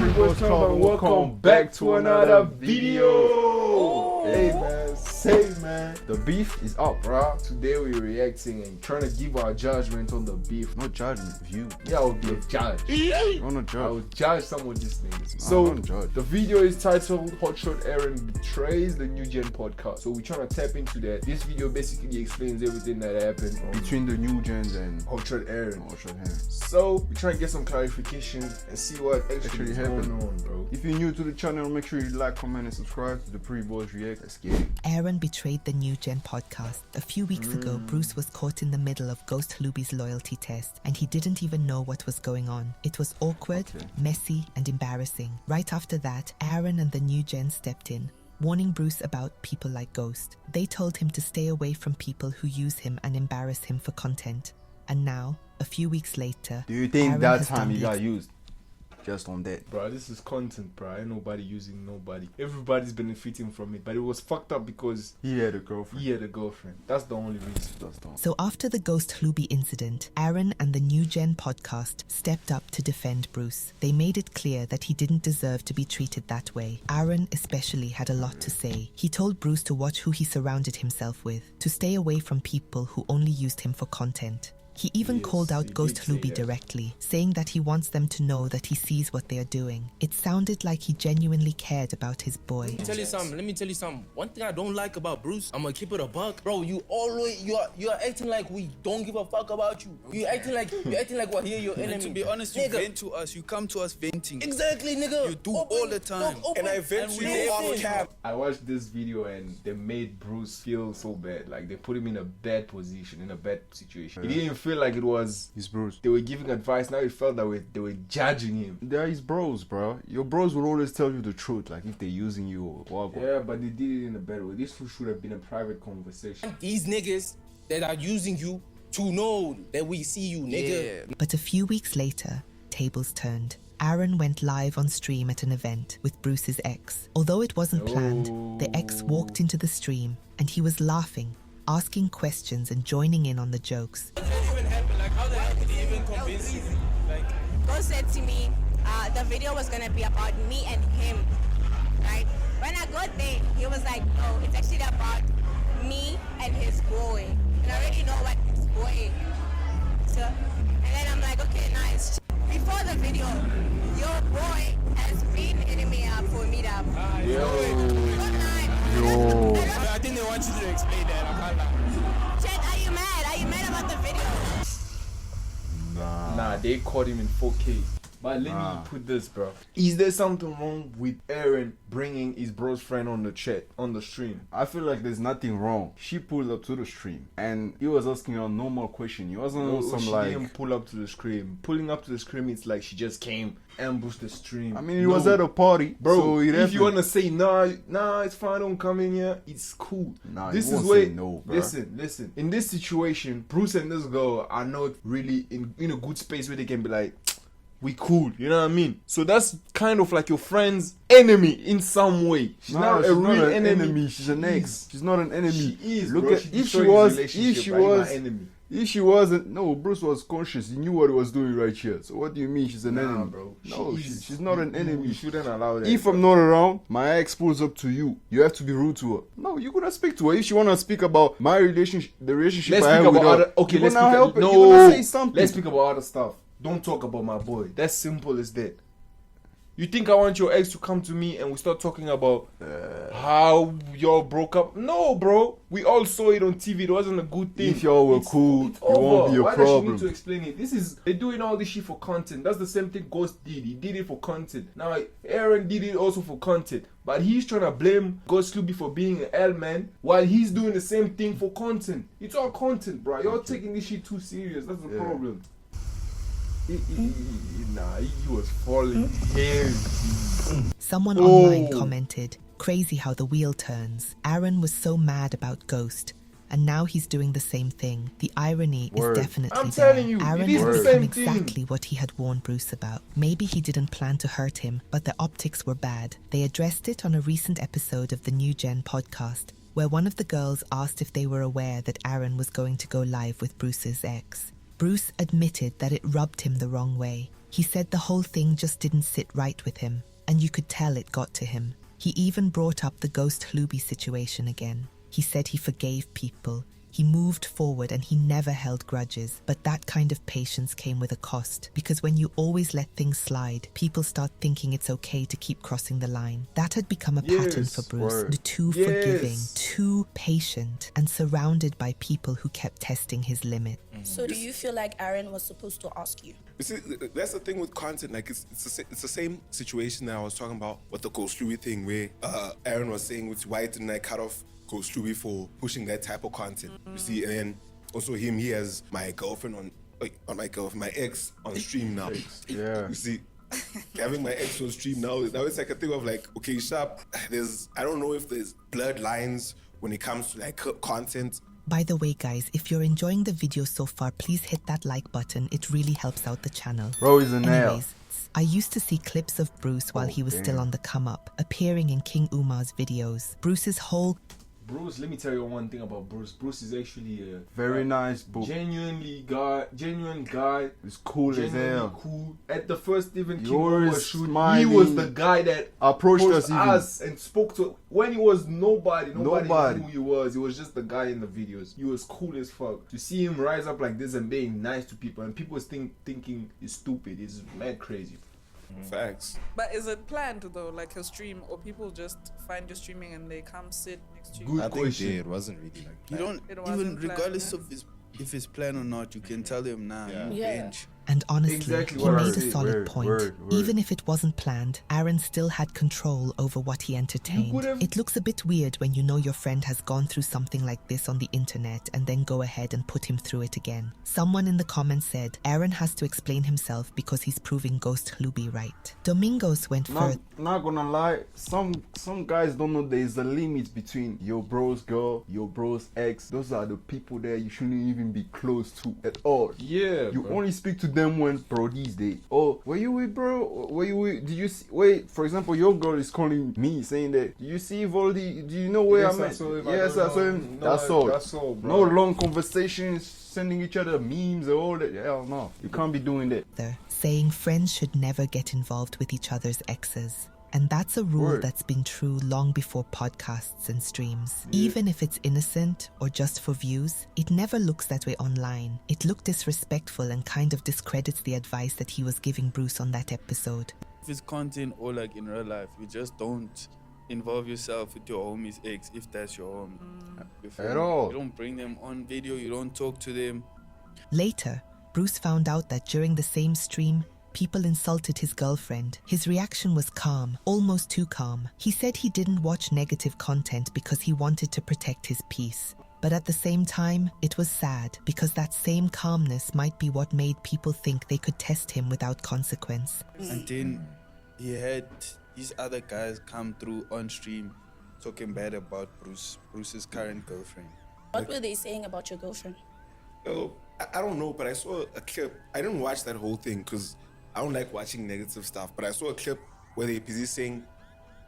Welcome back to another video. Hey man, say man, the beef is up, bro. Today we're reacting and trying to give our judgment on the beef. Not judgment, view. Yeah, I will be a judge. I'm not I judge. will judge some of these things. No, So don't judge. the video is titled Hotshot Aaron Betrays the New Gen Podcast. So we're trying to tap into that. This video basically explains everything that happened Between the new gens and Hotshot Aaron. Hotshot Aaron. So we're trying to get some clarification and see what actually is happened. going on, bro. If you're new to the channel, make sure you like, comment, and subscribe to the Pre-Boys React. Let's get it. Aaron betrayed the New Gen podcast. A few weeks ago, Bruce was caught in the middle of Ghost Hlubi's loyalty test, and he didn't even know what was going on. It was awkward, messy, and embarrassing. Right after that, Aaron and the New Gen stepped in, warning Bruce about people like Ghost. They told him to stay away from people who use him and embarrass him for content. And now, a few weeks later, Do you think Aaron that has time done he the got used? Just on that. Bro, this is content, bro. Ain't nobody using nobody. Everybody's benefiting from it, but it was fucked up because He had a girlfriend. he had a girlfriend. That's the only reason. That's done. So after the Ghost Hlubi incident, Aaron and the New Gen podcast stepped up to defend Bruce. They made it clear that he didn't deserve to be treated that way. Aaron especially had a lot to say. He told Bruce to watch who he surrounded himself with, to stay away from people who only used him for content. He even Yes, called he out did Ghost say Hlubi that. directly, saying that he wants them to know that he sees what they are doing. It sounded like he genuinely cared about his boy. Let me tell you something. One thing I don't like about Bruce, I'm gonna keep it a buck. Bro, you are acting like we don't give a fuck about you. You acting like we're here your enemy. And to be honest, you vent to us. You come to us venting. Exactly, nigga. You do all the time. And I vent to you off cam. I watched this video and they made Bruce feel so bad. Like they put him in a bad position, in a bad situation. He didn't feel like it was He's Bruce. they were giving advice. Now it felt that they were judging him. They're his bros, bro. Your bros will always tell you the truth, like if they're using you or what. Yeah, but they did it in a better way. This should have been a private conversation. These niggas that are using you to know that we see you, nigga. Yeah. But a few weeks later, tables turned. Aaron went live on stream at an event with Bruce's ex. Although it wasn't planned, the ex walked into the stream and he was laughing, asking questions and joining in on the jokes. Ghost said to me, the video was gonna be about me and him, right? When I got there, he was like, no, it's actually about me and his boy. And I already know what his boy is. So, and then I'm like, okay, nice. Before the video, your boy has been hitting me up for a meetup. Good night. I think they want you to explain that. I can't lie. Chet, are you mad? Are you mad about the video? Nah, they caught him in 4K. But let me put this, bro. Is there something wrong with Aaron bringing his bro's friend on the chat, on the stream? I feel like there's nothing wrong. She pulled up to the stream and he was asking her a normal question. He wasn't No, some she like. didn't pull up to the stream. Pulling up to the stream, it's like she just came, ambushed the stream. I mean, he was at a party, Bro, So it if happened. you wanna say nah, it's fine, don't come in here. It's cool. Nah, this you is won't where say no, bruh. listen. In this situation, Bruce and this girl are not really in a good space where they can be like, we cool, you know what I mean? So that's kind of like your friend's enemy in some way. She's Nah, not she's a real an enemy. She's an ex. She's not an enemy. She is. Look bro. at She if she destroyed was, his if relationship she by being was, my enemy. if she wasn't. No, Bruce was conscious. He knew what he was doing right here. So what do you mean she's an Nah, enemy, bro. No, She is. she's not an enemy. You shouldn't allow that. If bro. I'm not around, my ex pulls up to you. You have to be rude to her. No, you're gonna speak to her. If she wanna speak about my relationship, the relationship Let's I have speak with about her, other. Okay, you're let's gonna speak. help her. No, You're gonna say something. let's speak about other stuff. Don't talk about my boy. That's simple as that. You think I want your ex to come to me and we start talking about how y'all broke up? No, bro. We all saw it on TV. It wasn't a good thing. If y'all were It's cool, it over. won't be a Why does she problem. need to explain it? They're doing all this shit for content. That's the same thing Ghost did. He did it for content. Now Aaron did it also for content. But he's trying to blame Ghost Hlubi for being an L-man while he's doing the same thing for content. It's all content, bro. You're taking this shit too serious. That's the problem. He was falling heavy. Someone online commented, crazy how the wheel turns. Aaron was so mad about Ghost, and now he's doing the same thing. The irony Word. is definitely I'm there. telling you, it Aaron is has the become same thing. exactly what he had warned Bruce about. Maybe he didn't plan to hurt him, but the optics were bad. They addressed it on a recent episode of the New Gen podcast, where one of the girls asked if they were aware that Aaron was going to go live with Bruce's ex. Bruce admitted that it rubbed him the wrong way. He said the whole thing just didn't sit right with him, and you could tell it got to him. He even brought up the Ghost Hlubi situation again. He said he forgave people. He moved forward and he never held grudges, but that kind of patience came with a cost, because when you always let things slide, people start thinking it's okay to keep crossing the line. That had become a pattern Yes, for Bruce, word. the too Yes. forgiving, too patient, and surrounded by people who kept testing his limit. So do you feel like Aaron was supposed to ask you? You see, that's the thing with content. Like it's the same situation that I was talking about with the Ghost Louis thing, where Aaron was saying, "Which why didn't I cut off Ghost Louis for pushing that type of content?" You see, and then also him, he has my girlfriend my ex on stream now. Yeah. You see, having my ex on stream now it's like a thing of like, okay, sharp. I don't know if there's blurred lines when it comes to like content. By the way, guys, if you're enjoying the video so far, please hit that like button. It really helps out the channel. Bro, he's a nail. Anyways, I used to see clips of Bruce while he was still damn. on the come up, appearing in King Umar's videos. Bruce's whole Bruce, let me tell you one thing about Bruce. Bruce is actually a Very nice book. genuine guy. It's cool as Genuinely hell. cool. At the first Stephen King Yours Umar shoot, he smiling. was the guy that Approached us even. and spoke to when he was nobody knew Nobody. who he was. He was just the guy in the videos. He was cool as fuck. To see him rise up like this and being nice to people, and people thinking he's stupid, is mad crazy. Facts. But is it planned though, like a stream, or people just find you streaming and they come sit next to you? Good I think question. it wasn't really like You that. don't It wasn't even, planned, regardless yeah. of if it's planned or not, you can tell them now. Yeah. You Yeah. bench. And honestly, Exactly he what I made a said. solid Word, point. word. Even if it wasn't planned, Aaron still had control over what he entertained. could've- It looks a bit weird when you know your friend has gone through something like this on the internet and then go ahead and put him through it again. Someone in the comments said, Aaron has to explain himself because he's proving Ghost Hlubi right. Domingos went further. Not gonna lie, some guys don't know there's a limit between your bro's girl, your bro's ex. Those are the people that you shouldn't even be close to at all. Yeah, You bro. only speak to them when, bro, these days. Oh, were you with, bro? Were you with? Did you see? Wait, for example, your girl is calling me saying that. Do you see Voldy? Do you know where Yes, I'm I at? saw him. I Yes, don't I saw know. him. No, That's all. that's all, bro. No long conversations, sending each other memes and all that. Hell no. You can't be doing that. Saying friends should never get involved with each other's exes. And that's a rule Word. that's been true long before podcasts and streams. Even if it's innocent or just for views, it never looks that way online. It looked disrespectful and kind of discredits the advice that he was giving Bruce on that episode. If it's content or like in real life, you just don't involve yourself with your homie's ex if that's your homie. You feel At me? all. You don't bring them on video, you don't talk to them. Later, Bruce found out that during the same stream, people insulted his girlfriend. His reaction was calm, almost too calm. He said he didn't watch negative content because he wanted to protect his peace. But at the same time, it was sad because that same calmness might be what made people think they could test him without consequence. And then he had these other guys come through on stream talking bad about Bruce's current girlfriend. What were they saying about your girlfriend? Oh, I don't know, but I saw a clip. I didn't watch that whole thing because I don't like watching negative stuff. But I saw a clip where they're busy saying,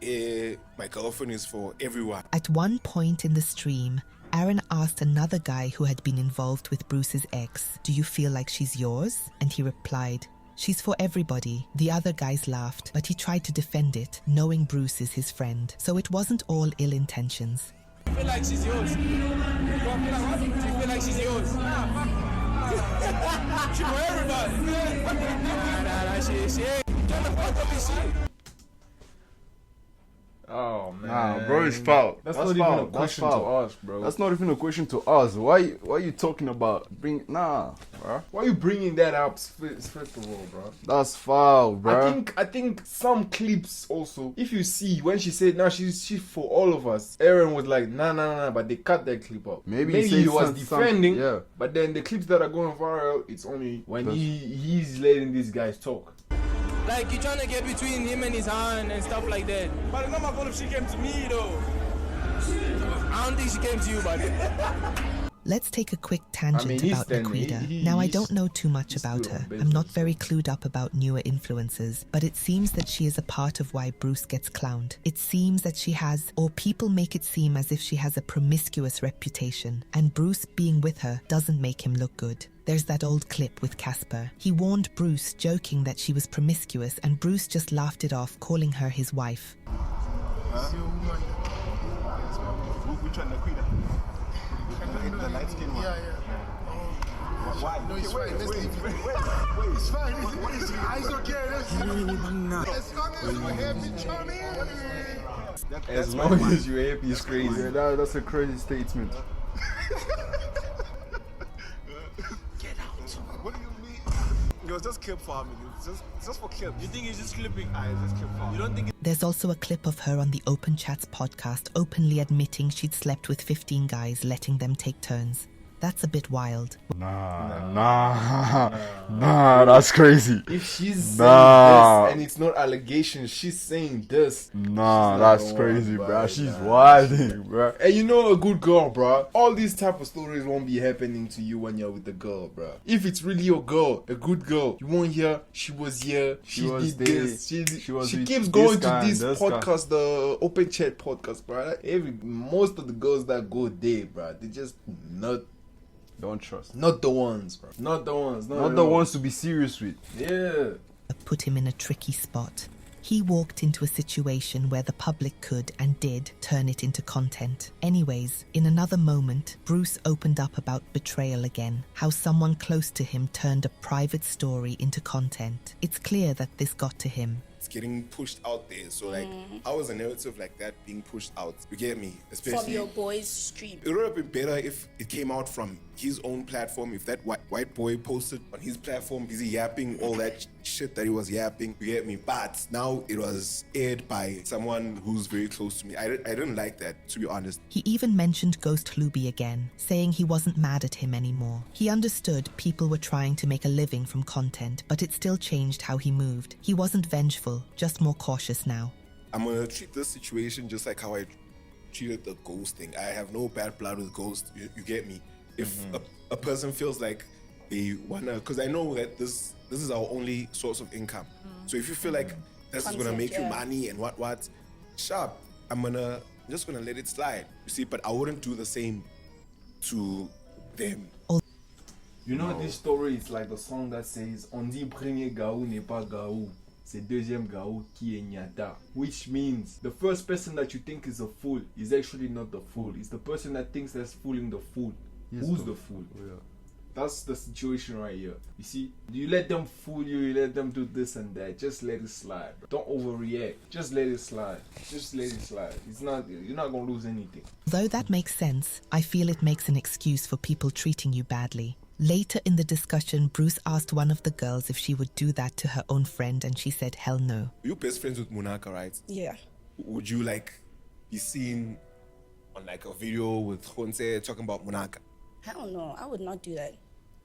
my girlfriend is for everyone. At one point in the stream, Aaron asked another guy who had been involved with Bruce's ex, "Do you feel like she's yours?" And he replied, "She's for everybody." The other guys laughed, but he tried to defend it, knowing Bruce is his friend. So it wasn't all ill intentions. I feel like she's yours. You feel like she's yours. She for everybody. Nah, she ain't. Turn the fuck up and shit. Oh man, Nah, bro, it's foul. That's That's not foul. even a That's question foul. to us, bro. That's not even a question to us. Why you talking about bro? Why are you bringing that up first of all, bro? That's foul, bro. I think some clips also. If you see when she said, "No, she's for all of us," Aaron was like, "Nah," but they cut that clip up. Maybe Maybe he he said was some- defending, yeah. but then the clips that are going viral, it's only when That's- he's letting these guys talk. Like you trying to get between him and his hand and stuff like that. But it's not my fault if she came to me though. I don't think she came to you, buddy. Let's take a quick tangent I mean, he's about standing- Laquita. he- Now, I he's- don't know too much he's about still her. on I'm not business, very clued up about newer influencers, but it seems that she is a part of why Bruce gets clowned. It seems that she has, or people make it seem as if she has a promiscuous reputation, and Bruce being with her doesn't make him look good. There's that old clip with Casper. He warned Bruce, joking that she was promiscuous, and Bruce just laughed it off, calling her his wife. Which one, the queen? The light skin one? Yeah. Why? No, it's fine. Let's leave it. Wait. It's fine. What is it? It's okay. As long as you're happy, Johnny. As long as you're happy, it's crazy. Yeah, that's a crazy statement. Get out. What do you mean? It was just clip farming. It's just for clips. You think it's just clipping? It's just clip farming. You don't think There's also a clip of her on the Open Chats podcast openly admitting she'd slept with 15 guys, letting them take turns. That's a bit wild. Nah, that's crazy. If she's saying this and it's not allegations, she's saying this. Nah, that's crazy, bro. She's wilding, bro. And you know a good girl, bro. All these type of stories won't be happening to you when you're with the girl, bro. If it's really your girl, a good girl, you won't hear she was here, she did this, she keeps going to this podcast, the Open Chat podcast, bro. Most of the girls that go there, bro, they just don't trust. Not the ones, bro. Not the ones. Not the ones to be serious with. Yeah. Put him in a tricky spot. He walked into a situation where the public could and did turn it into content. Anyways, in another moment, Bruce opened up about betrayal again, how someone close to him turned a private story into content. It's clear that this got to him. It's getting pushed out there. So like, how is a narrative like that being pushed out? You get me? Especially from your boy's stream. It would have been better if it came out from his own platform. If that white boy posted on his platform, busy yapping all that shit that he was yapping. You get me? But now it was aired by someone who's very close to me. I didn't like that, to be honest. He even mentioned Ghost Hlubi again, saying he wasn't mad at him anymore. He understood people were trying to make a living from content, but it still changed how he moved. He wasn't vengeful, just more cautious now. I'm gonna treat this situation just like how I treated the Ghost thing. I have no bad blood with Ghost. You get me? If a person feels like they wanna, because I know that this is our only source of income. So if you feel like this is gonna make you money and what, sharp, I'm just gonna let it slide. You see, but I wouldn't do the same to them. You know, this story is like the song that says on dit premier gaou n'est pas gaou. C'est deuxième gaou qui est nyata. Which means the first person that you think is a fool is actually not the fool. It's the person that thinks that's fooling the fool. Who's the fool? Yeah. That's the situation right here. You see, you let them fool you, you let them do this and that. Just let it slide. Don't overreact. Just let it slide. Just let it slide. You're not gonna lose anything. Though that makes sense, I feel it makes an excuse for people treating you badly. Later in the discussion, Bruce asked one of the girls if she would do that to her own friend, and she said hell no. You're best friends with Munaka, right? Yeah. Would you like be seen on like a video with Khonse talking about Munaka? Hell no, I would not do that.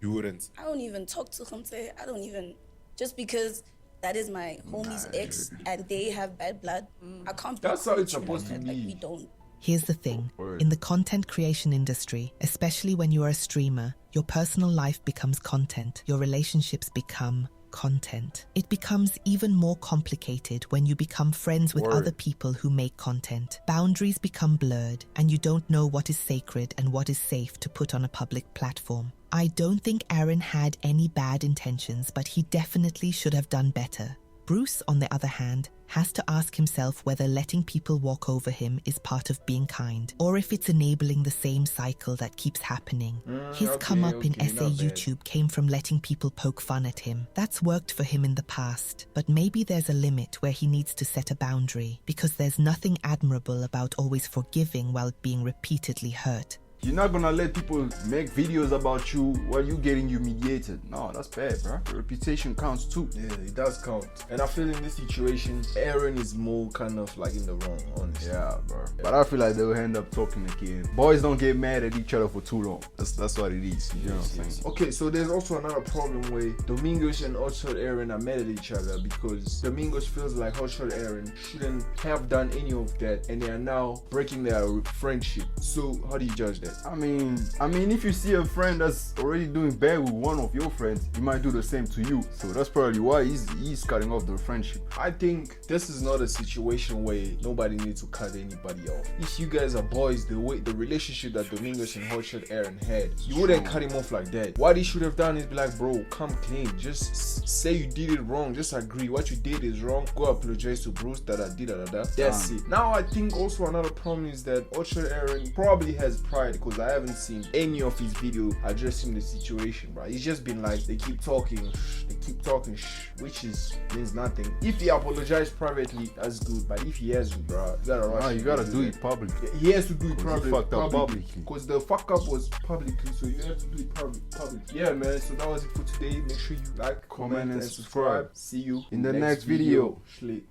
You wouldn't? I don't even talk to Khonse. I don't even, just because that is my homie's ex and they have bad blood, I can't be. That's how it's supposed to be. Like, we don't. Here's the thing. In the content creation industry, especially when you are a streamer, your personal life becomes content. Your relationships become content. It becomes even more complicated when you become friends with other people who make content. Boundaries become blurred, and you don't know what is sacred and what is safe to put on a public platform. I don't think Aaron had any bad intentions, but he definitely should have done better. Bruce, on the other hand, has to ask himself whether letting people walk over him is part of being kind, or if it's enabling the same cycle that keeps happening. His come up in SA YouTube came from letting people poke fun at him. That's worked for him in the past, but maybe there's a limit where he needs to set a boundary, because there's nothing admirable about always forgiving while being repeatedly hurt. You're not gonna let people make videos about you while you getting humiliated. No, that's bad, bro. Your reputation counts too. Yeah, it does count. And I feel in this situation, Aaron is more kind of like in the wrong, honestly. Yeah, bro. But I feel like they'll end up talking again. Boys don't get mad at each other for too long. That's what it is. You know what I'm saying? Okay, so there's also another problem where Domingos and Hotshot Aaron are mad at each other because Domingos feels like Hotshot Aaron shouldn't have done any of that, and they are now breaking their friendship. So how do you judge that? that. I mean, if you see a friend that's already doing bad with one of your friends, he might do the same to you. So that's probably why he's cutting off the friendship. I think this is not a situation where nobody needs to cut anybody off. If you guys are boys, the relationship that Domingos and Hotshot Aaron had, you wouldn't cut him off like that. What he should have done is be like, bro, come clean. Just say you did it wrong. Just agree what you did is wrong. Go apologize to Bruce. That's it. Now I think also another problem is that Hotshot Aaron probably has pride, because I haven't seen any of his video addressing the situation, bro. He's just been like, they keep talking, which means nothing. If he apologized privately, that's good. But if he hasn't, bro, you gotta do it publicly. He has to do it publicly. Because the fuck up was publicly, so you have to do it publicly. Yeah, man. So that was it for today. Make sure you like, comment, and subscribe. See you in the next video. Schlick.